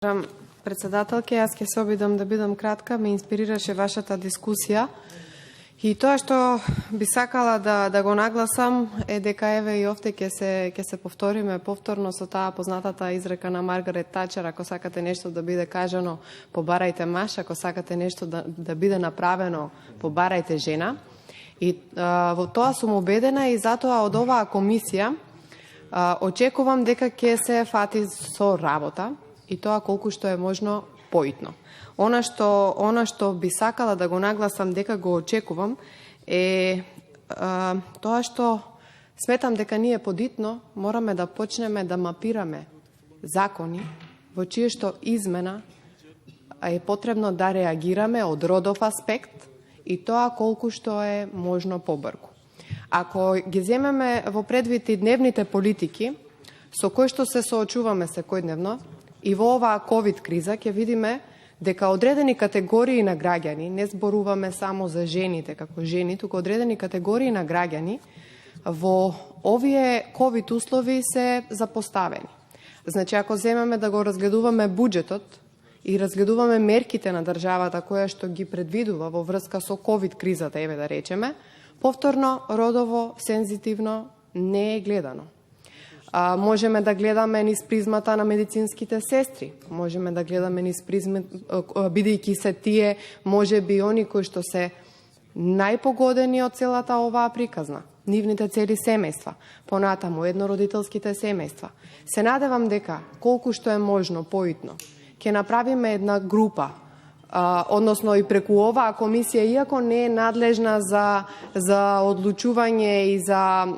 Председателке, јас ќе се обидам да бидам кратка, ме инспирираше вашата дискусија. И тоа што би сакала да го нагласам е дека еве и овде ќе се повториме повторно со таа познатата изрека на Маргарет Тачер: ако сакате нешто да биде кажано, побарајте маж, ако сакате нешто да биде направено, побарајте жена. И во тоа сум убедена и затоа од оваа комисија очекувам дека ќе се фати со работа и тоа колку што е можно поитно. Она што би сакала да го нагласам дека го очекувам е тоа што сметам дека ние подитно мораме да почнеме да мапираме закони во чие што измена е потребно да реагираме од родов аспект и тоа колку што е можно побрзо. Ако ги земеме во предвид и дневните политики со кои што се соочуваме секојдневно, и во оваа ковид криза ќе видиме дека одредени категории на граѓани, не зборуваме само за жените како жени, туку одредени категории на граѓани во овие ковид услови се запоставени. Значи, ако земеме да го разгледуваме буџетот и разгледуваме мерките на државата која што ги предвидува во врска со ковид кризата, еве да речеме, повторно родово сензитивно не е гледано. Можеме да гледаме низ призмата на медицинските сестри, можеме да гледаме низ призмата, бидејќи се тие можеби они кои што се најпогодени од целата оваа приказна, нивните цели семејства, понатаму еднородителските семејства. Се надевам дека колку што е можно поитно ќе направиме една група, односно и преку оваа комисија, иако не е надлежна за одлучување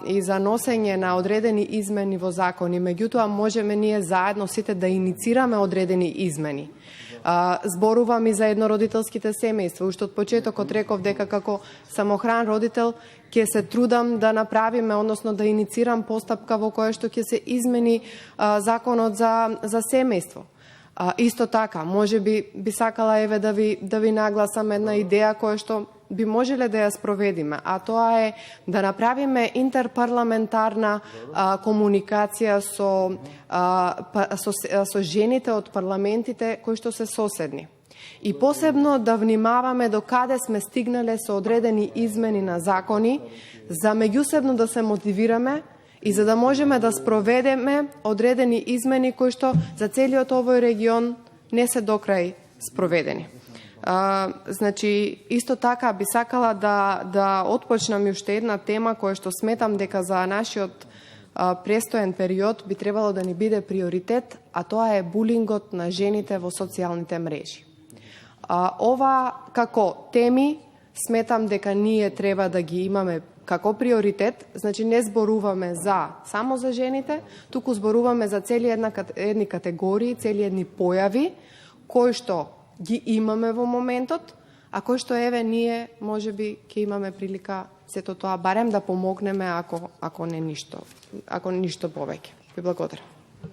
и за носење на одредени измени во закони, меѓутоа можеме ние заедно сите да иницираме одредени измени. Зборувам и за еднородителските семејства. Уште од почетокот реков дека како самохран родител ќе се трудам да направиме, односно да иницирам постапка во која што ќе се измени законот за семејство. Исто така, може би сакала еве да ви нагласам една идеја која што би можеле да ја спроведиме, а тоа е да направиме интерпарламентарна комуникација со жените од парламентите кои што се соседни. И посебно да внимаваме до каде сме стигнале со одредени измени на закони, за меѓусебно да се мотивираме и за да можеме да спроведеме одредени измени кои што за целиот овој регион не се до крај спроведени. Значи, исто така би сакала да отпочнам уште една тема која што сметам дека за нашиот престоен период би требало да ни биде приоритет, а тоа е булингот на жените во социјалните мрежи. Ова како теми сметам дека ние треба да ги имаме како приоритет. Значи, не зборуваме само за жените, туку зборуваме за цели едни категории, цели едни појави кои што ги имаме во моментот, а кои што еве ние можеби ќе имаме прилика сето тоа барем да помогнеме ако ништо повеќе. Ви благодарам.